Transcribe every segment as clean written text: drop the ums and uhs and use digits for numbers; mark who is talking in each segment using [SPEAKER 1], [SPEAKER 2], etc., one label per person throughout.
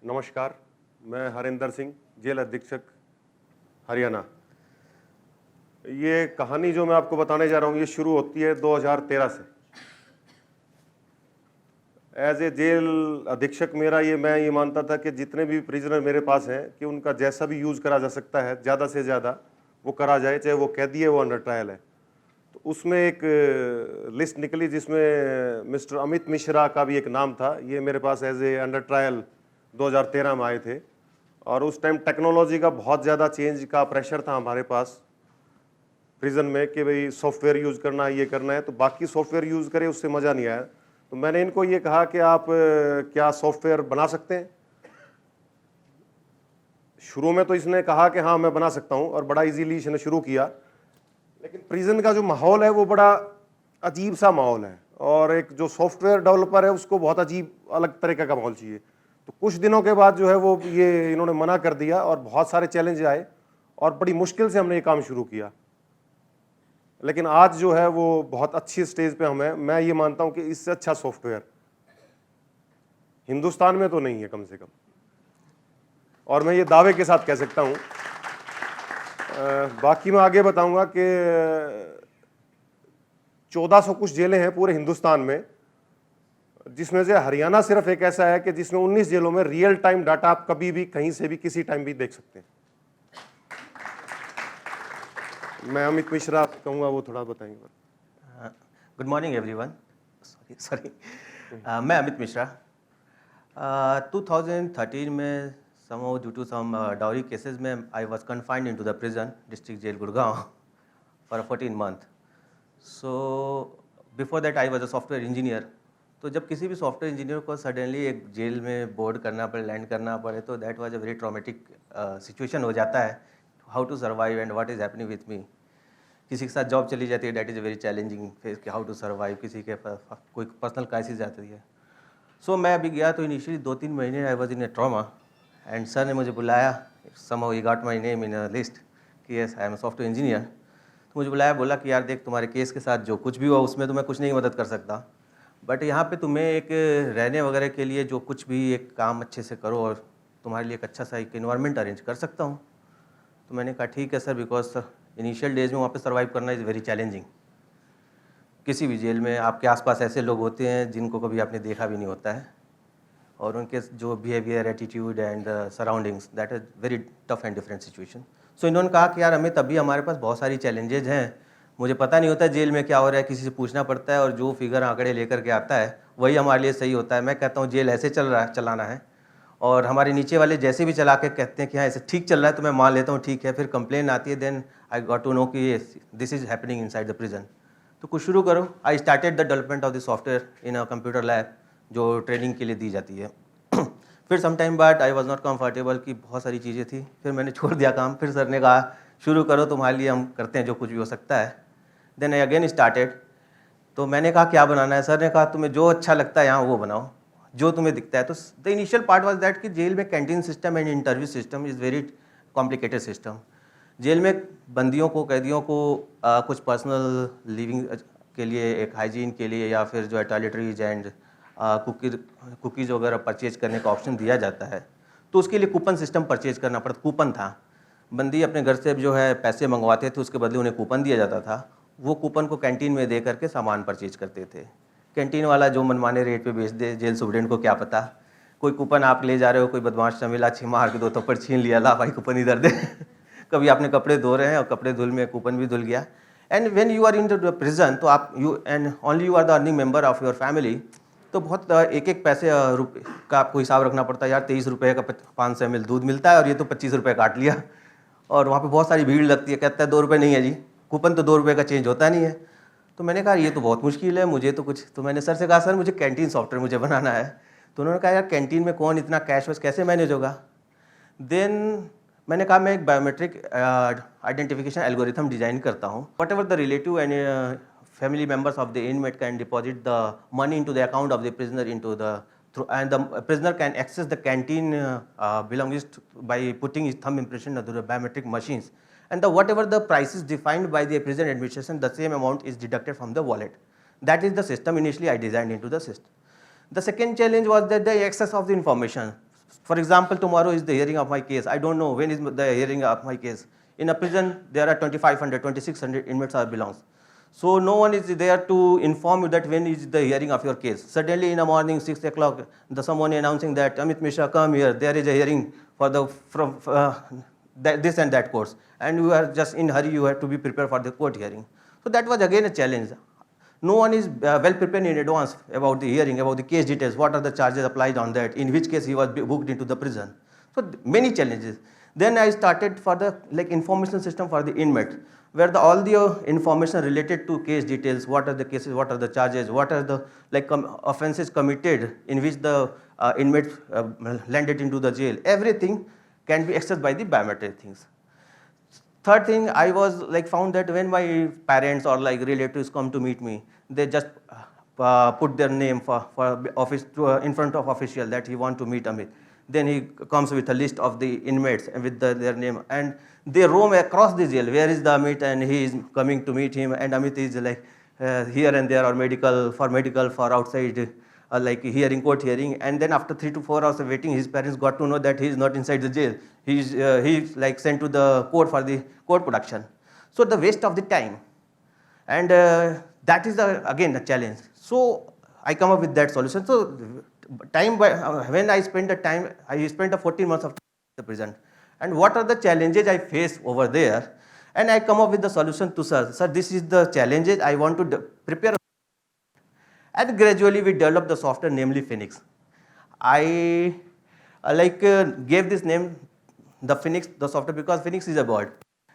[SPEAKER 1] नमस्कार, मैं हरिंदर सिंह, जेल अधीक्षक हरियाणा। ये कहानी जो मैं आपको बताने जा रहा हूँ ये शुरू होती है 2013 से। एज ए जेल अधीक्षक मैं ये मानता था कि जितने भी प्रिजनर मेरे पास हैं कि उनका जैसा भी यूज़ करा जा सकता है ज़्यादा से ज़्यादा वो करा जाए, चाहे वो कैदी है वो अंडर ट्रायल है। तो उसमें एक लिस्ट निकली जिसमें मिस्टर अमित मिश्रा का भी एक नाम था। ये मेरे पास एज ए अंडर ट्रायल 2013 में आए थे और उस टाइम टेक्नोलॉजी का बहुत ज़्यादा चेंज का प्रेशर था हमारे पास प्रिजन में कि भाई सॉफ्टवेयर यूज़ करना है, ये करना है। तो बाकी सॉफ्टवेयर यूज़ करे उससे मज़ा नहीं आया। तो मैंने इनको ये कहा कि आप क्या सॉफ्टवेयर बना सकते हैं। शुरू में तो इसने कहा कि हाँ मैं बना सकता हूँ और बड़ा इजीली इसने शुरू किया, लेकिन प्रिजन का जो माहौल है वो बड़ा अजीब सा माहौल है और एक जो सॉफ्टवेयर डेवलपर है उसको बहुत अजीब अलग तरीके का माहौल चाहिए। तो कुछ दिनों के बाद जो है वो ये इन्होंने मना कर दिया और बहुत सारे चैलेंज आए और बड़ी मुश्किल से हमने ये काम शुरू किया। लेकिन आज जो है वो बहुत अच्छी स्टेज पे हम हैं। मैं ये मानता हूं कि इससे अच्छा सॉफ्टवेयर हिंदुस्तान में तो नहीं है कम से कम, और मैं ये दावे के साथ कह सकता हूं। बाकी मैं आगे बताऊंगा कि 1400 कुछ जेलें हैं पूरे हिंदुस्तान में, जिसमें से हरियाणा सिर्फ एक ऐसा है कि जिसमें 19 जेलों में रियल टाइम डाटा आप कभी भी कहीं से भी किसी टाइम भी देख सकते हैं। मैं अमित मिश्रा कहूँगा, वो थोड़ा बताएंगे।
[SPEAKER 2] Good morning everyone. सॉरी मैं अमित मिश्रा। 2013 में somehow due to some dowry cases में I was confined into the prison, district jail Gurgaon for 14 month. So before that I was a software engineer. तो जब किसी भी सॉफ्टवेयर इंजीनियर को suddenly एक jail में बोर्ड करना पड़े, लैंड करना पड़े, तो that was a very traumatic situation हो जाता है। How to survive and what is happening with me. किसी के साथ जॉब चली जाती है, that is a very challenging phase कि हाउ टू सर्वाइव। किसी के कोई पर्सनल क्राइसिस जाती है। सो मैं अभी गया तो इनिशियली 2-3 महीने I was in a trauma and sir ने मुझे बुलाया। समहाउ ही got my name in a list कि yes I am a software engineer. तो मुझे बुलाया, बोला कि यार देख तुम्हारे केस के साथ जो कुछ भी हुआ उसमें तो मैं कुछ नहीं मदद कर सकता, बट यहाँ पे तुम्हें एक रहने वगैरह के लिए जो कुछ भी एक काम अच्छे से करो और तुम्हारे लिए एक अच्छा सा एक इन्वायरमेंट अरेंज कर सकता हूँ। तो मैंने कहा ठीक है सर, बिकॉज इनिशियल डेज में वहाँ पे सर्वाइव करना इज़ वेरी चैलेंजिंग। किसी भी जेल में आपके आसपास ऐसे लोग होते हैं जिनको कभी आपने देखा भी नहीं होता है, और उनके जो behaviour, attitude and surroundings, that is very tough and different situation. So इन्होंने कहा कि यार अमित अभी हमारे पास बहुत सारी चैलेंजेज हैं, मुझे पता नहीं होता जेल में क्या हो रहा है, किसी से पूछना पड़ता है और जो फिगर आंकड़े लेकर के आता है वही हमारे लिए सही होता है। मैं कहता हूँ जेल ऐसे चल रहा है, चलाना है, और हमारे नीचे वाले जैसे भी चला के कहते हैं कि हाँ ऐसे ठीक चल रहा है तो मैं मान लेता हूँ ठीक है। फिर कंप्लेन आती है, then I got to know कि this is happening inside the prison. तो कुछ शुरू करो। I started the development of the software in a computer lab जो ट्रेनिंग के लिए दी जाती है। फिर सम टाइम बाद आई वॉज नॉट कम्फर्टेबल कि बहुत सारी चीज़ें थी, फिर मैंने छोड़ दिया काम। फिर सर ने कहा शुरू करो, तुम्हारे लिए हम करते हैं जो कुछ भी हो सकता है। Then I again started. तो मैंने कहा क्या बनाना है, सर ने कहा तुम्हें जो अच्छा लगता है यहाँ वो बनाओ, जो तुम्हें दिखता है। तो the initial part was that कि जेल में canteen system and interview system is very complicated system. Jail में बंदियों को, कैदियों को कुछ पर्सनल लिविंग के लिए, एक हाइजीन के लिए, या फिर जो है टॉयलेटरीज एंड कुकीज़ वगैरह परचेज करने का ऑप्शन दिया जाता है। तो उसके लिए कूपन सिस्टम परचेज करना पड़ता। कूपन था, बंदी अपने घर से जो है पैसे मंगवाते थे, उसके बदले उन्हें कूपन दिया जाता था। वो कूपन को कैंटीन में दे करके सामान परचेज करते थे। कैंटीन वाला जो मनमाने रेट पे बेच दे, जेल सुप्रीडेंट को क्या पता। कोई कूपन आप ले जा रहे हो, कोई बदमाश सा मिला, मार के 2 थप्पड़ छीन लिया, ला भाई कूपन इधर दे। कभी आपने कपड़े धो रहे हैं और कपड़े धुल में कूपन भी धुल गया। And when you are in the prison, तो आप you and only you are the earning member of your family, तो बहुत एक पैसे रुपये का आपको हिसाब रखना पड़ता है। यार 23 रुपये का 500 ml दूध मिलता है और ये तो 25 रुपये काट लिया, और वहाँ पे बहुत सारी भीड़ लगती है। कहता है 2 रुपये नहीं है जी, कूपन तो 2 रुपये का चेंज होता नहीं है। तो मैंने कहा ये तो बहुत मुश्किल है, मुझे तो कुछ। तो मैंने सर से कहा सर मुझे कैंटीन सॉफ्टवेयर मुझे बनाना है। तो उन्होंने कहा यार कैंटीन में कौन इतना कैश वैश कैसे मैनेज होगा। देन मैंने कहा मैं एक बायोमेट्रिक आइडेंटिफिकेशन एल्गोरिथम डिज़ाइन करता हूँ। What ever the relative and family members of the inmate can deposit the money into the account of the prisoner and the prisoner can access the canteen belongings by putting his thumb impression into the biometric machines, and whatever the price is defined by the prison administration, the same amount is deducted from the wallet. That is the system initially I designed into the system. The second challenge was that the access of the information. For example, tomorrow is the hearing of my case. I don't know when is the hearing of my case. In a prison, there are 2,500, 2,600 inmates are belongs. So no one is there to inform you that when is the hearing of your case. Suddenly in the morning, 6 o'clock, someone announcing that Amit Mishra, come here. There is a hearing for the this and that course, and you are just in hurry. You have to be prepared for the court hearing. So that was again a challenge. No one is well prepared in advance about the hearing, about the case details, what are the charges applied on that, in which case he was booked into the prison. So many challenges. Then I started for the information system for the inmate, where all the information related to case details, what are the cases, what are the charges, what are the offenses committed in which the inmate landed into the jail. Everything can be accessed by the biometric things. Third thing, I was found that when my parents or relatives come to meet me, they just put their name for office in front of official that he want to meet Amit. Then he comes with a list of the inmates and with their name, and they roam across the jail. Where is the Amit? And he is coming to meet him, and Amit is here and there, or medical, for outside. Hearing, court hearing, and then after 3 to 4 hours of waiting, his parents got to know that he is not inside the jail. He's sent to the court for the court production. So the waste of the time, and that is again a challenge. So I come up with that solution. So time when I spent the time, I spent 14 months of the prison, and what are the challenges I face over there, and I come up with the solution to sir. Sir, this is the challenges I want to prepare. And gradually we developed the software, namely Phoenix. I gave this name, the Phoenix, the software, because Phoenix is a bird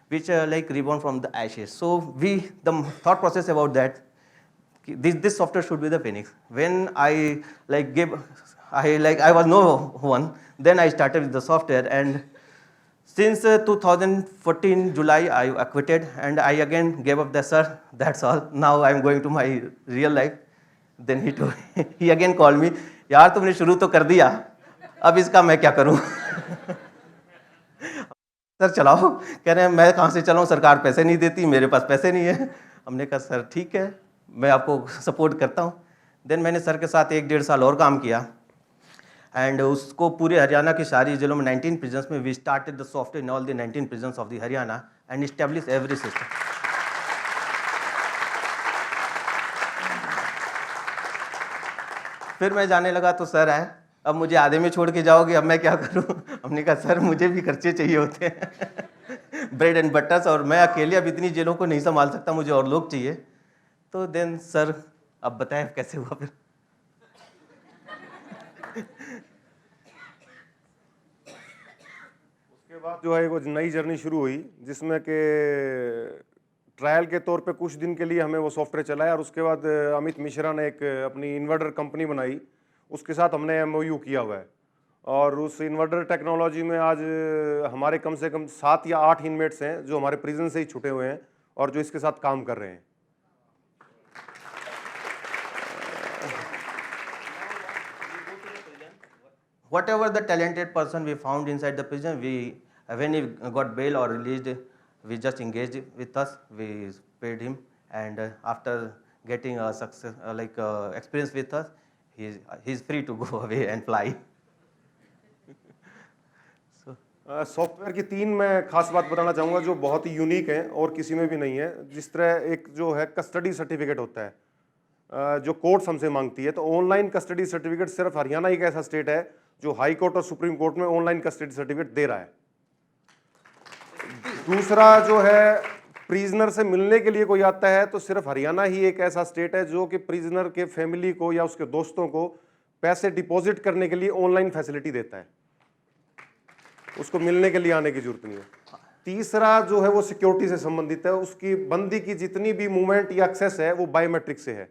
[SPEAKER 2] which reborn from the ashes. So the thought process about that, this software should be the Phoenix. When I I was no one, then I started with the software, and since 2014 July I quitted, and I again gave up the sir. That's all. Now I'm going to my real life. Then he again called me, यार तुमने शुरू तो कर दिया, अब इसका मैं क्या करूं? सर चलाओ। कह रहे हैं मैं कहाँ से चलाऊं, सरकार पैसे नहीं देती, मेरे पास पैसे नहीं है। हमने कहा सर ठीक है, मैं आपको सपोर्ट करता हूं। देन मैंने सर के साथ 1-1.5 साल और काम किया, एंड उसको पूरे हरियाणा की सारी जिलों में 19 प्रिजन्स में we started the software in all the 19 prisons of the Haryana and establish every system. फिर मैं जाने लगा तो सर आए, अब मुझे आधे में छोड़ के जाओगे, अब मैं क्या करूं? हमने कहा सर मुझे भी खर्चे चाहिए होते हैं ब्रेड एंड बटर्स, और मैं अकेले अब इतनी जेलों को नहीं संभाल सकता, मुझे और लोग चाहिए। तो देन सर अब बताएं कैसे हुआ फिर।
[SPEAKER 1] उसके बाद जो है वो नई जर्नी शुरू हुई, जिसमें कि ट्रायल के तौर पे कुछ दिन के लिए हमें वो सॉफ्टवेयर चलाया, और उसके बाद अमित मिश्रा ने एक अपनी इन्वर्टर कंपनी बनाई, उसके साथ हमने एमओयू किया हुआ है, और उस इन्वर्टर टेक्नोलॉजी में आज हमारे कम से कम 7 या 8 इनमेट्स हैं जो हमारे प्रिजन से ही छुटे हुए हैं और जो इसके साथ काम कर रहे हैं।
[SPEAKER 2] Whatever the talented person we found inside the prison, when he got bail or released, we just engaged with us, we paid him, and after getting a success experience with us, he's free to go away and fly.
[SPEAKER 1] Software की 3 मैं खास बात बताना चाहूँगा जो बहुत ही unique है और किसी में भी नहीं है। जिस तरह एक जो है कस्टडी सर्टिफिकेट होता है जो कोर्ट हमसे मांगती है, तो ऑनलाइन कस्टडी सर्टिफिकेट सिर्फ हरियाणा एक ऐसा स्टेट है जो हाई कोर्ट और सुप्रीम कोर्ट में ऑनलाइन कस्टडी सर्टिफिकेट दे रहा है। दूसरा जो है, प्रिजनर से मिलने के लिए कोई आता है तो सिर्फ हरियाणा ही एक ऐसा स्टेट है जो कि प्रिजनर के फैमिली को या उसके दोस्तों को पैसे डिपॉजिट करने के लिए ऑनलाइन फैसिलिटी देता है, उसको मिलने के लिए आने की जरूरत नहीं है। तीसरा जो है वो सिक्योरिटी से संबंधित है, उसकी बंदी की जितनी भी मूवमेंट या एक्सेस है वो बायोमेट्रिक से है।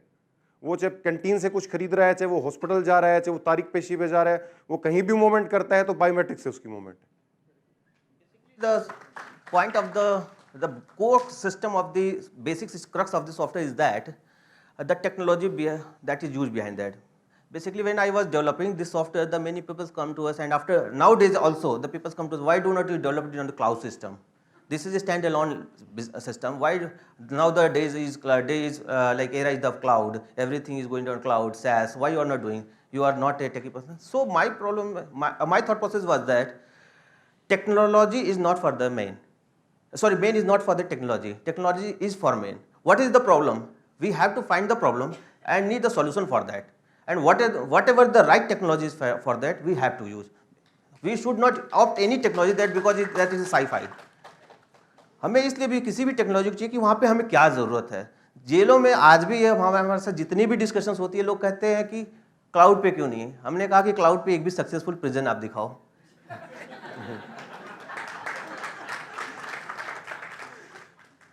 [SPEAKER 1] वो चाहे कैंटीन से कुछ खरीद रहा है, चाहे वो हॉस्पिटल जा रहा है, चाहे वो तारीख पेशी पे जा रहा है, वो कहीं भी मूवमेंट करता है तो बायोमेट्रिक से उसकी मूवमेंट है।
[SPEAKER 2] The point of the core system of the basic crux of the software is that the technology that is used behind that. Basically, when I was developing this software, the many people come to us, and after nowadays also the people come to us, why do not you develop it on the cloud system? This is a standalone system. Why nowadays is era is the cloud, everything is going on cloud, SaaS. Why you are not doing? you are not a techie person. So my problem, my thought process was that technology is not for the man. Sorry, man is not for the technology. Technology is for man. What is the problem? We have to find the problem and need a solution for that. And whatever the right technology is for that, we have to use. We should not opt any technology that because that is sci-fi. हमें इसलिए भी किसी भी technology को चाहिए कि वहाँ पे हमें क्या ज़रूरत है. जेलों में आज भी ये हमारे साथ जितनी भी डिस्कशंस होती है, लोग कहते हैं कि क्लाउड पे क्यों नहीं है. हमने कहा कि क्लाउड पे एक भी सक्सेसफुल प्रिजन आप दिखाओ.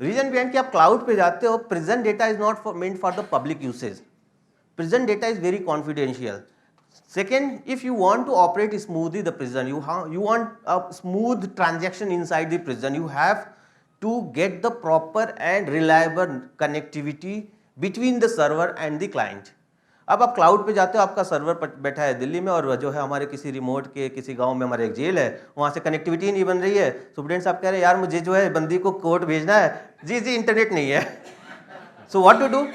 [SPEAKER 2] रीजन बिहाइंड कि आप क्लाउड पे जाते हो, prison data is not meant for the public usage. Prison data is very confidential. Second, if you want to operate smoothly the prison, you want a smooth transaction inside the prison, you have to get the proper and reliable connectivity between the server and the client. अब आप cloud पे जाते हो, आपका server बैठा है दिल्ली में और जो है हमारे किसी रिमोट के किसी गांव में हमारे एक जेल है, वहाँ से कनेक्टिविटी नहीं बन रही है. सुप्रीडेंट साहब कह रहे हैं यार मुझे जो है बंदी को कोर्ट भेजना है, जी इंटरनेट नहीं है. So what to do?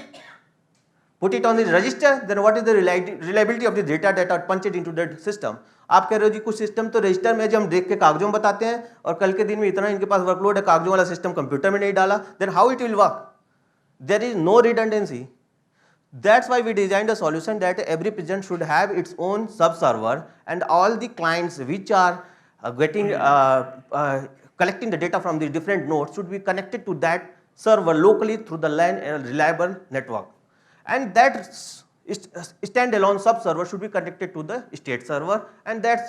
[SPEAKER 2] Put it on the register, then what is the reliability of the data that are punched into that system? आप कह रहे हो जी कुछ सिस्टम तो रजिस्टर में जो हम देख के कागजों में बताते हैं और कल के दिन में इतना इनके पास वर्कलोड है, कागजों वाला सिस्टम कंप्यूटर में नहीं डाला, then how it will work? There is no redundancy. That's why we designed a solution that every prison should have its own sub-server and all the clients which are collecting the data from the different nodes should be connected to that server locally through the LAN reliable network. And that standalone sub-server should be connected to the state server, and that's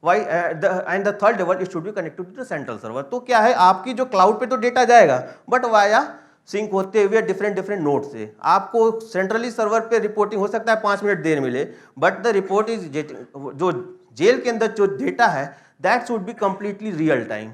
[SPEAKER 2] why the third level it should be connected to the central server. तो क्या है, आपकी जो cloud पे तो data जाएगा but via sink होते हुए डिफरेंट नोड से आपको सेंट्रली सर्वर पे रिपोर्टिंग हो सकता है 5 मिनट देर मिले, बट द रिपोर्ट इज जो जेल के अंदर जो डेटा है that should be completely real time.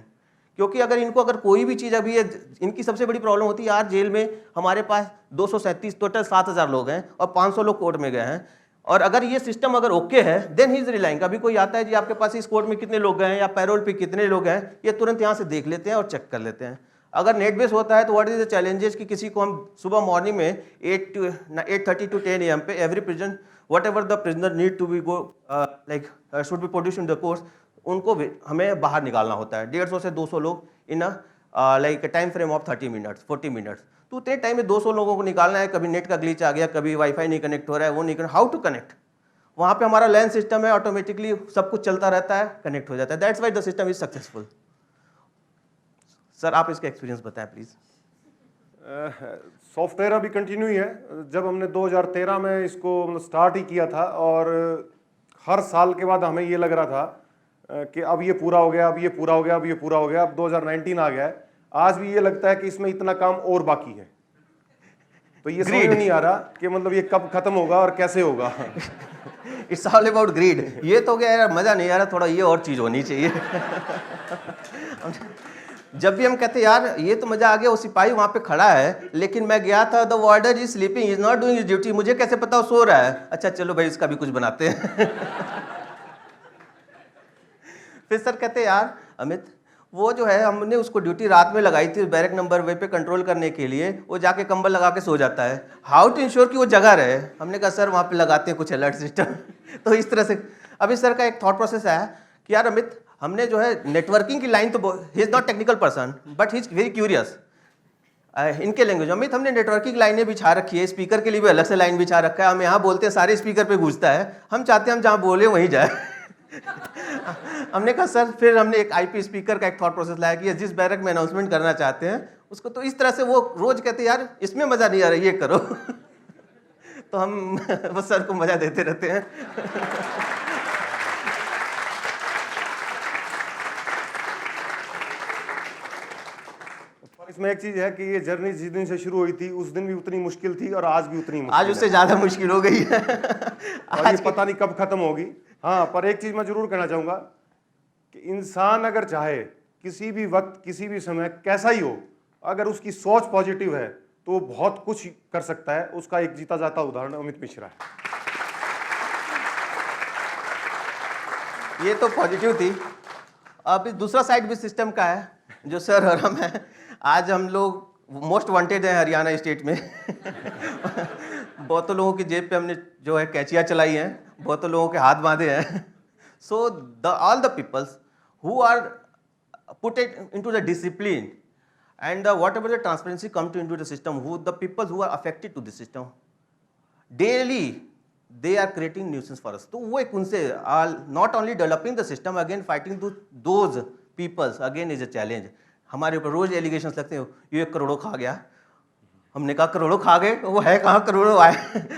[SPEAKER 2] क्योंकि अगर कोई भी चीज़ अभी इनकी सबसे बड़ी प्रॉब्लम होती है यार, जेल में हमारे पास 237 टोटल 7000 लोग हैं और 500 लोग कोर्ट में गए हैं, और अगर ये सिस्टम अगर ओके है देन ही इज रिलाइंग. अभी कोई आता है जी आपके पास इस कोर्ट में कितने लोग गए हैं या पैरोल पे कितने लोग हैं, ये तुरंत यहाँ से देख लेते हैं और चेक कर लेते हैं. अगर नेट बेस होता है तो व्हाट इज द चैलेंजेस कि किसी को हम सुबह मॉर्निंग में 8:30 to 10 AM पे every prison whatever the prisoner need to be go like should be produce in the courts, उनको भी हमें बाहर निकालना होता है. 150 से 200 लोग in like time frame of 30 minutes 40 minutes. तो उतने टाइम में 200 लोगों को निकालना है. कभी नेट का ग्लिच आ गया, कभी वाईफाई नहीं कनेक्ट हो रहा है, वो नहीं कनेक्ट, हाउ टू कनेक्ट? वहाँ पे हमारा लैन सिस्टम है, ऑटोमेटिकली सब कुछ चलता रहता है, कनेक्ट हो जाता है. That's why the system is successful. Sir आप इसका एक्सपीरियंस बताएं प्लीज.
[SPEAKER 1] सॉफ्टवेयर अभी कंटिन्यू ही है. जब हमने 2013 में इसको स्टार्ट ही किया था और हर साल के बाद हमें ये लग रहा था कि अब ये पूरा हो गया, अब ये पूरा हो गया, अब ये पूरा हो गया. अब 2019 आ गया है. आज भी ये लगता है कि इसमें इतना काम और बाकी है. तो ये समझ में नहीं आ रहा कि मतलब ये कब खत्म होगा और कैसे होगा.
[SPEAKER 2] It's all about grid. ये तो क्या यार मजा नहीं आ रहा, थोड़ा ये और चीज होनी चाहिए. जब भी हम कहते यार ये तो मजा आ गया, वो सिपाही वहां पे खड़ा है लेकिन मैं गया था, the warder is sleeping, is not doing his duty, मुझे कैसे पता वो सो रहा है. अच्छा चलो भाई इसका भी कुछ बनाते हैं. फिर सर कहते यार अमित वो जो है हमने उसको ड्यूटी रात में लगाई थी बैरक नंबर वे पे कंट्रोल करने के लिए, वो जाके कंबल लगा के सो जाता है, हाउ टू इंश्योर कि वो जगह रहे. हमने कहा सर वहाँ पे लगाते हैं कुछ अलर्ट सिस्टम. तो इस तरह से अभी सर का एक थॉट प्रोसेस है कि यार अमित हमने जो है नेटवर्किंग की लाइन, तो he is not technical person but he is very curious. इनके लैंग्वेज अमित हमने नेटवर्किंग लाइनें बिछा रखी है, स्पीकर के लिए भी अलग से लाइन बिछा रखा है, हम यहाँ बोलते हैं सारे स्पीकर पे गूंजता है, हम चाहते हैं हम जहाँ बोले वहीं जाए. हमने कहा सर फिर हमने एक आईपी स्पीकर का एक थॉट प्रोसेस लाया कि जिस बैरक में अनाउंसमेंट करना चाहते हैं उसको, तो इस तरह से वो रोज कहते यार इसमें मजा नहीं आ रहा ये करो. तो हम वो सर को मजा देते रहते हैं.
[SPEAKER 1] इसमें एक चीज है कि ये जर्नी जिस दिन से शुरू हुई थी उस दिन भी उतनी मुश्किल थी और आज भी उतनी मुश्किल
[SPEAKER 2] आज उससे ज्यादा मुश्किल हो गई है.
[SPEAKER 1] और ये पता नहीं कब खत्म होगी. हाँ, पर एक चीज मैं जरूर कहना चाहूंगा कि इंसान अगर चाहे किसी भी वक्त किसी भी समय कैसा ही हो, अगर उसकी सोच पॉजिटिव है तो वो बहुत कुछ कर सकता है. उसका एक जीता जाता उदाहरण अमित मिश्रा है.
[SPEAKER 2] ये तो पॉजिटिव थी. अब दूसरा साइड भी सिस्टम का है जो सर और हम हैं. आज हम लोग मोस्ट वांटेड हैं हरियाणा स्टेट में. बहुतों लोगों की जेब पे हमने जो है कैचियाँ चलाई हैं, बहुतों लोगों के हाथ बांधे हैं. So all the peoples who are put it into the discipline and whatever the transparency come to into the system, the people who are affected to the system, daily they are creating nuisance for us. तो वो एक उनसे not only developing the system, again fighting to those peoples again is a challenge. हमारे ऊपर रोज allegations लगते हैं, ये 1 करोड़ खा गया. हमने कहा करोड़ों खा गए, वो है कहाँ करोड़ों आए.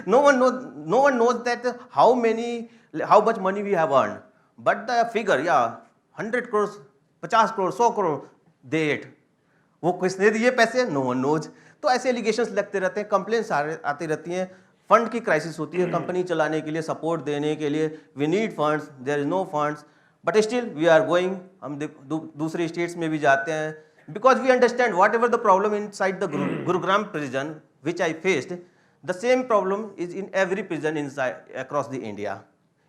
[SPEAKER 2] No one knows that how much money we have earned, but the figure, 100 crores, 50 crores, 100 crore they ate. वो किसने दिए पैसे, नो वन नोज. तो ऐसे एलिगेशंस लगते रहते हैं, कंप्लेंट्स आती रहती हैं. फंड की क्राइसिस होती है कंपनी चलाने के लिए, सपोर्ट देने के लिए. We need funds, there is no funds, but still we are going. हम दूसरे स्टेट्स में भी जाते हैं, because we understand whatever the problem inside the Gurugram prison which I faced, the same problem is in every prison in across the India.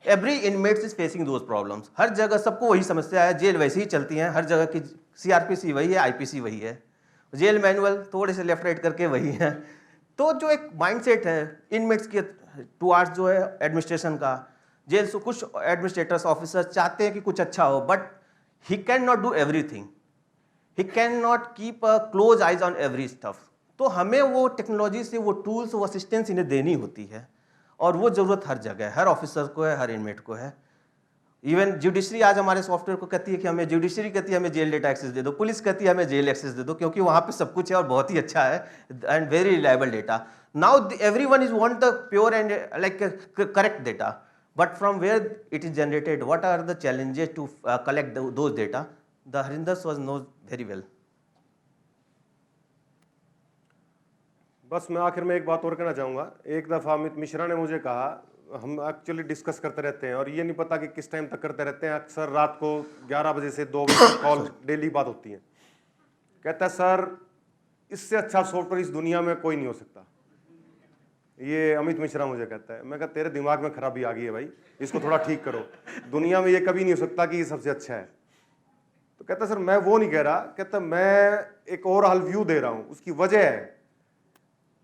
[SPEAKER 2] Every inmates is facing those problems. हर जगह सबको वही समस्या है, jail वैसे ही चलती हैं, हर जगह की CRPC वही है, IPC वही है, जेल मैनुअल थोड़े से लेफ्ट राइट करके वही है. तो जो एक माइंडसेट है इनमेट्स के टुवार्ड्स जो है एडमिनिस्ट्रेशन का, जेल से कुछ एडमिनिस्ट्रेटर्स ऑफिसर्स चाहते हैं कि कुछ अच्छा हो, but he can not do everything, he can not keep a close eyes on every stuff. तो हमें वो टेक्नोलॉजी से वो टूल्स, वो असिस्टेंस इन्हें देनी होती है, और वो ज़रूरत हर जगह है, हर ऑफिसर को है, हर इनमेट को है. इवन जुडिशरी आज हमारे सॉफ्टवेयर को कहती है कि हमें, जुडिशरी कहती है हमें जेल डेटा एक्सेस दे दो, पुलिस कहती है हमें जेल एक्सेस दे दो, क्योंकि वहाँ पे सब कुछ है और बहुत ही अच्छा है and very reliable data. Now everyone is want the pure and like correct data, but from where it is generated, what are the challenges to collect those data, the Harinder was knows very well.
[SPEAKER 1] बस मैं आखिर में एक बात और कहना चाहूँगा. एक दफ़ा अमित मिश्रा ने मुझे कहा, हम एक्चुअली डिस्कस करते रहते हैं और ये नहीं पता कि किस टाइम तक करते रहते हैं. अक्सर रात को 11 बजे से 2 बजे तक कॉल डेली बात होती है. कहता है सर इससे अच्छा सॉफ्टवेयर इस दुनिया में कोई नहीं हो सकता. ये अमित मिश्रा मुझे कहता है. मैं कहता तेरे दिमाग में खराबी आ गई है भाई, इसको थोड़ा ठीक करो. दुनिया में ये कभी नहीं हो सकता कि ये सबसे अच्छा है. तो कहता सर मैं वो नहीं कह रहा. कहता मैं एक ओवरऑल व्यू दे रहा हूँ. उसकी वजह है,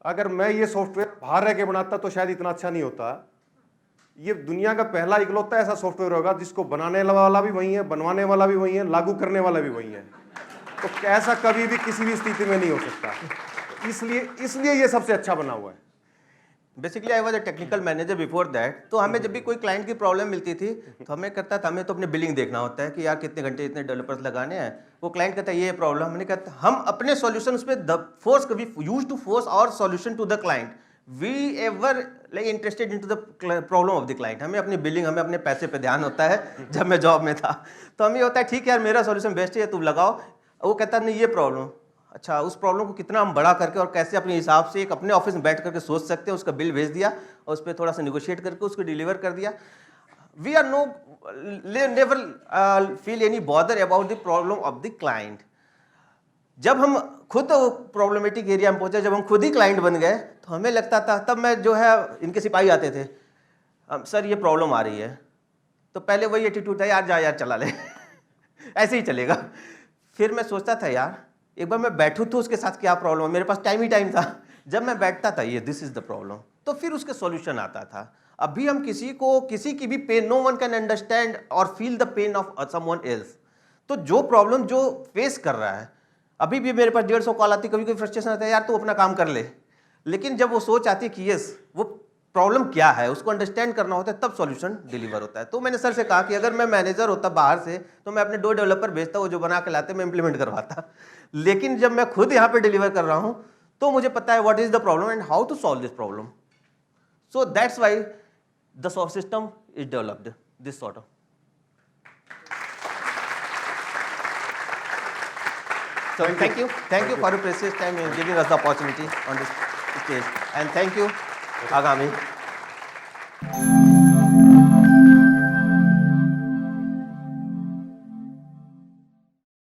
[SPEAKER 1] अगर मैं ये सॉफ्टवेयर बाहर रह के बनाता तो शायद इतना अच्छा नहीं होता. ये दुनिया का पहला इकलौता ऐसा सॉफ्टवेयर होगा जिसको बनाने वाला भी वही है, बनवाने वाला भी वही है, लागू करने वाला भी वही है. तो ऐसा कभी भी किसी भी स्थिति में नहीं हो सकता. इसलिए ये सबसे अच्छा बना हुआ है.
[SPEAKER 2] Basically I was a technical manager before that. तो हमें जब भी कोई क्लाइंट की प्रॉब्लम मिलती थी तो हमें करता था, हमें तो अपने बिलिंग देखना होता है कि यार कितने घंटे इतने डेवलपर्स लगाने हैं. वो क्लाइंट कहता है ये प्रॉब्लम, हमने कहता हम अपने सॉल्यूशन उस पर फोर्स, कभी use to force our solution to the client. We ever like interested in to the problem of the client. हमें अपनी बिलिंग, हमें अपने पैसे पे ध्यान होता है. जब मैं जॉब में था तो हमें होता है ठीक है यार मेरा सॉल्यूशन बेस्ट है, तुम लगाओ. वो कहता नहीं ये प्रॉब्लम, अच्छा उस प्रॉब्लम को कितना हम बड़ा करके और कैसे अपने हिसाब से एक अपने ऑफिस में बैठ करके सोच सकते हैं. उसका बिल भेज दिया और उस पर थोड़ा सा निगोशिएट करके उसको डिलीवर कर दिया. We are never feel any bother about the problem of the client. जब हम खुद प्रॉब्लमेटिक एरिया में पहुंचे, जब हम खुद ही क्लाइंट बन गए तो हमें लगता था, तब मैं जो है इनके सिपाही आते थे, सर ये प्रॉब्लम आ रही है, तो पहले वही एटीट्यूड था यार जा यार चला ले ऐसे ही चलेगा. फिर मैं सोचता था यार एक बार मैं बैठूं तो उसके साथ क्या प्रॉब्लम है. मेरे पास टाइम ही टाइम था. जब मैं बैठता था ये दिस इज द प्रॉब्लम, तो फिर उसके सॉल्यूशन आता था. अभी हम किसी की भी pain, no one can understand और feel the pain of someone else. तो जो प्रॉब्लम जो फेस कर रहा है, अभी भी मेरे पास 150 कॉल आती, कभी कोई फ्रस्ट्रेशन आता है यार तू अपना काम कर ले. लेकिन जब वो सोच आती है कि यस वो प्रॉब्लम क्या है, उसको अंडरस्टैंड करना होता है, तब सॉल्यूशन डिलीवर होता है. तो मैंने सर से कहा कि अगर मैं मैनेजर होता बाहर से तो मैं अपने 2 डेवलपर भेजता, वो जो बना के लाते मैं इंप्लीमेंट करवाता. लेकिन जब मैं खुद यहाँ पे डिलीवर कर रहा हूँ तो मुझे पता है what is the problem and how to solve this problem. So that's why the soft system is developed this sort of. So thank you for your precious time in giving us the opportunity on this stage, and thank you, Agami.